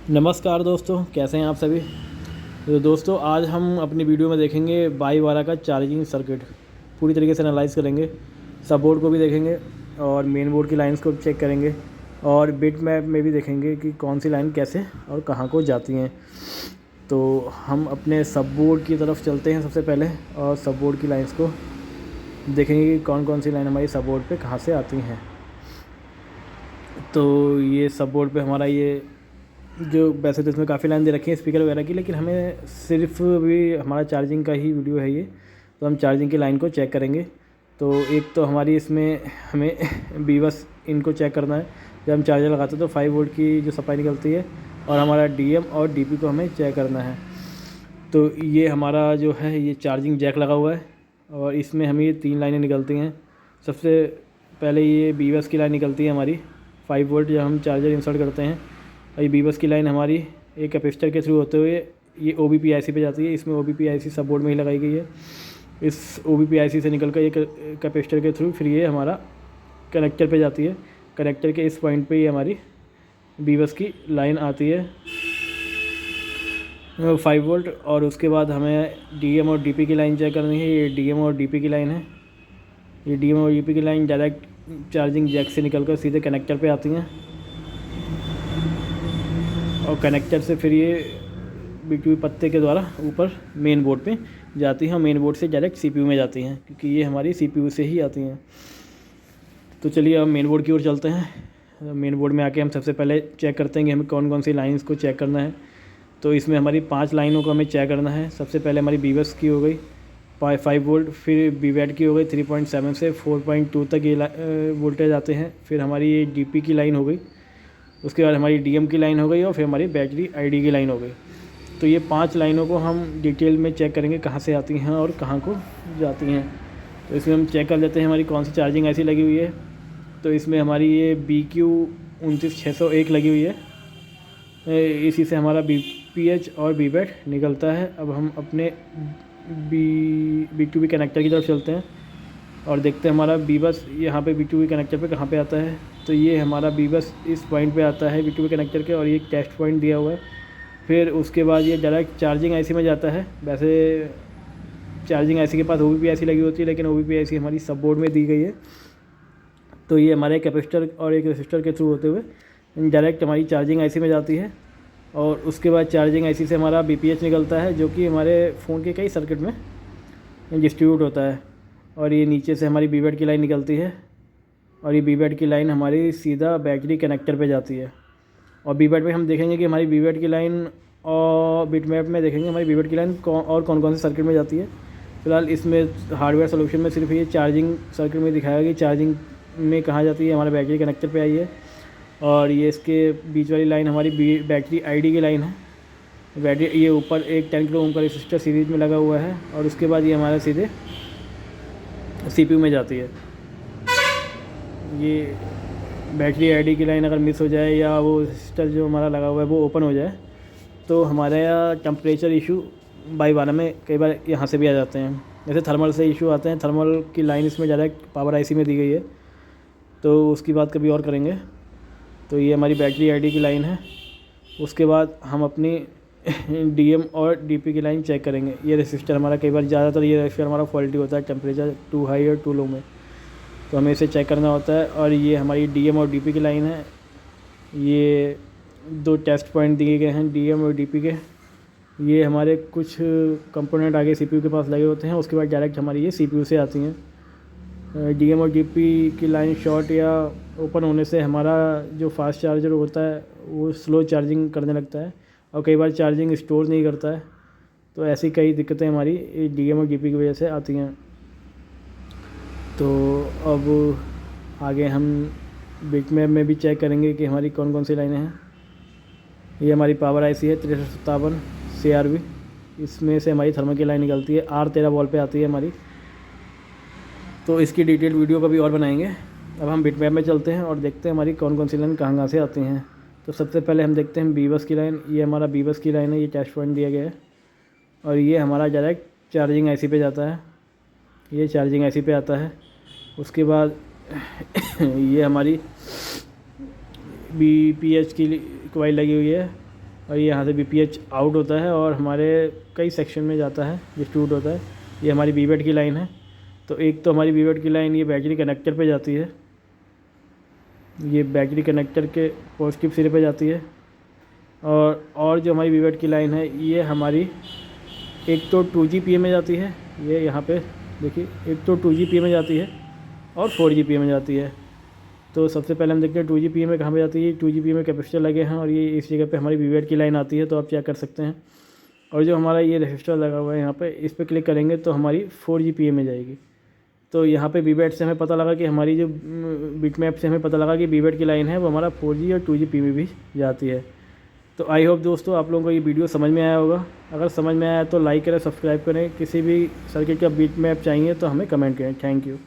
नमस्कार दोस्तों, कैसे हैं आप सभी। तो दोस्तों आज हम अपनी वीडियो में देखेंगे बाई वाला का चार्जिंग सर्किट पूरी तरीके से एनालाइज करेंगे। सब बोर्ड को भी देखेंगे और मेन बोर्ड की लाइंस को भी चेक करेंगे और बिट मैप में भी देखेंगे कि कौन सी लाइन कैसे और कहाँ को जाती हैं। तो हम अपने सब बोर्ड की तरफ चलते हैं सबसे पहले और सब बोर्ड की लाइंस को देखेंगे कि कौन कौन सी लाइन हमारी सब बोर्ड पर कहाँ से आती हैं। तो ये सब बोर्ड पर हमारा ये जो वैसे तो इसमें काफ़ी लाइन दे रखी है स्पीकर वगैरह की, लेकिन हमें सिर्फ भी हमारा चार्जिंग का ही वीडियो है ये। तो हम चार्जिंग की लाइन को चेक करेंगे। तो एक तो हमारी इसमें हमें बीवस इनको चेक करना है। जब हम चार्जर लगाते हैं तो 5 वोल्ट की जो सप्लाई निकलती है और हमारा डीएम और डीपी को हमें चेक करना है। तो ये हमारा जो है ये चार्जिंग जैक लगा हुआ है और इसमें हमें ये 3 लाइनें निकलती हैं। सबसे पहले ये बीवस की लाइन निकलती है हमारी 5 वोल्ट जब हम चार्जर इंसर्ट करते हैं। और ये बीबस की लाइन हमारी एक कैपेसिटर के थ्रू होते हुए ये OBP IC पे जाती है। इसमें OBP IC सब बोर्ड में ही लगाई गई है। इस OBP IC से निकल कर एक कैपेसिटर के थ्रू फिर ये हमारा कनेक्टर पे जाती है। कनेक्टर के इस पॉइंट पे ये हमारी बीबस की लाइन आती है 5 वोल्ट। और उसके बाद हमें DM और DP की लाइन चेक करनी है। ये DM और DP की लाइन है। ये DM और DP की लाइन डायरेक्ट चार्जिंग जैक से निकल कर सीधे कनेक्टर पर आती हैं और कनेक्टर से फिर ये BTU पत्ते के द्वारा ऊपर मेन बोर्ड पे जाती हैं और मेन बोर्ड से डायरेक्ट CPU में जाती हैं, क्योंकि ये हमारी CPU से ही आती हैं। तो चलिए अब मेन बोर्ड की ओर चलते हैं। मेन बोर्ड में आके हम सबसे पहले चेक करते हैं कि हमें कौन कौन सी लाइंस को चेक करना है। तो इसमें हमारी 5 लाइनों को हमें चेक करना है। सबसे पहले हमारी बीवस की हो गई 5 वोल्ट, फिर BVAT की हो गई 3.7 से 4.2 तक ये वोल्टेज आते हैं। फिर हमारी ये DP की लाइन हो गई, उसके बाद हमारी DM की लाइन हो गई और फिर हमारी बैटरी ID की लाइन हो गई। तो ये 5 लाइनों को हम डिटेल में चेक करेंगे कहाँ से आती हैं और कहाँ को जाती हैं। तो इसमें हम चेक कर लेते हैं हमारी कौन सी चार्जिंग ऐसी लगी हुई है। तो इसमें हमारी ये BQ 29601 लगी हुई है। इसी से हमारा BPH और BVAT निकलता है। अब हम अपने B2B कनेक्टर की तरफ चलते हैं और देखते हैं हमारा बीबस यहाँ पे B2B कनेक्टर पे कहाँ पे आता है। तो ये हमारा बीबस इस पॉइंट पे आता है B2B कनेक्टर के, और ये एक टेस्ट पॉइंट दिया हुआ है। फिर उसके बाद ये डायरेक्ट चार्जिंग IC में जाता है। वैसे चार्जिंग IC के पास OBP IC लगी होती है, लेकिन OBP IC हमारी सब बोर्ड में दी गई है। तो ये हमारे कैपेसिटर और एक रेसिस्टर के थ्रू होते हुए डायरेक्ट हमारी चार्जिंग IC में जाती है। और उसके बाद चार्जिंग IC से हमारा BPH निकलता है, जो कि हमारे फ़ोन के कई सर्किट में डिस्ट्रीब्यूट होता है। और ये नीचे से हमारी BVAT की लाइन निकलती है और ये BVAT की लाइन हमारी सीधा बैटरी कनेक्टर पे जाती है। और BVAT पे हम देखेंगे कि हमारी BVAT की लाइन और बिट मैप में देखेंगे हमारी BVAT की लाइन कौन कौन से सर्किट में जाती है। फिलहाल इसमें हार्डवेयर सोल्यूशन में सिर्फ ये चार्जिंग सर्किट में दिखाया कि चार्जिंग में कहाँ जाती है, हमारे बैटरी कनेक्टर पर आई है। और ये इसके बीच वाली लाइन हमारी बैटरी ID की लाइन है। बैटरी ये ऊपर एक 10 किलो ओम का रेसिस्टर सीरीज में लगा हुआ है और उसके बाद ये हमारा सीधे CPU में जाती है। ये बैटरी ID की लाइन अगर मिस हो जाए या वो रेसिस्टर जो हमारा लगा हुआ है वो ओपन हो जाए तो हमारे यहाँ टेम्परेचर इशू बाई वाला में कई बार यहाँ से भी आ जाते हैं। जैसे थर्मल से इशू आते हैं। थर्मल की लाइन इसमें डायरेक्ट पावर IC में दी गई है, तो उसकी बात कभी और करेंगे। तो ये हमारी बैटरी ID की लाइन है। उसके बाद हम अपनी DM और DP की लाइन चेक करेंगे। ये रेसिस्टर हमारा कई बार ज़्यादातर ये रेसिस्टर हमारा फॉल्टी होता है टेम्परेचर टू हाई और टू लो में, तो हमें इसे चेक करना होता है। और ये हमारी DM और DP की लाइन है। ये 2 टेस्ट पॉइंट दिए गए हैं DM और DP के। ये हमारे कुछ कंपोनेंट आगे CPU के पास लगे होते हैं, उसके बाद डायरेक्ट हमारी ये CPU से आती हैं। DM और DP की लाइन शॉर्ट या ओपन होने से हमारा जो फास्ट चार्जर होता है वो स्लो चार्जिंग करने लगता है और कई बार चार्जिंग स्टोर नहीं करता है। तो ऐसी कई दिक्कतें हमारी DM और DP की वजह से आती हैं। तो अब आगे हम बिट मैप में भी चेक करेंगे कि हमारी कौन कौन सी लाइनें हैं। ये हमारी पावर IC है 6357 CRV। इसमें से हमारी थर्मल की लाइन निकलती है R13 वॉल पे आती है हमारी। तो इसकी डिटेल वीडियो कभी और बनाएंगे। अब हम बिट मैप में चलते हैं और देखते हैं हमारी कौन कौन सी लाइन कहाँ से आती हैं। तो सबसे पहले हम देखते हैं बीबस की लाइन। ये हमारा बीबस की लाइन है, ये टेस्ट पॉइंट दिया गया है और ये हमारा डायरेक्ट चार्जिंग IC पे जाता है। ये चार्जिंग IC पे आता है। उसके बाद ये हमारी BPH की कॉइल लगी हुई है और ये यहाँ से BPH आउट होता है और हमारे कई सेक्शन में जाता है, डिस्ट्रीब्यूट होता है। ये हमारी BBET की लाइन है। तो एक तो हमारी BBET की लाइन ये बैटरी कनेक्टर पे जाती है, ये बैटरी कनेक्टर के पॉजिटिव सिरे पे जाती है। और जो हमारी BBET की लाइन है ये हमारी एक तो 2G में जाती है, ये यहाँ पे देखिए, एक तो 2G में जाती है और 4G में जाती है। तो सबसे पहले हम देखते हैं 2G में कहाँ पे जाती है। 2G में कैपेसिटर लगे हैं और ये इस जगह पे हमारी BBET की लाइन आती है, तो आप चेक कर सकते हैं। और जो हमारा ये रजिस्टर लगा हुआ है यहाँ पे, इस पर क्लिक करेंगे तो हमारी 4G में जाएगी। तो यहाँ पे BBET से हमें पता लगा कि हमारी जो बिटमैप से हमें पता लगा कि BBET की लाइन है वो हमारा 4G और 2G में भी जाती है। तो आई होप दोस्तों आप लोगों को ये वीडियो समझ में आया होगा। अगर समझ में आया तो लाइक करें, सब्सक्राइब करें। किसी भी सर्किट का बिटमैप चाहिए तो हमें कमेंट करें। Thank you.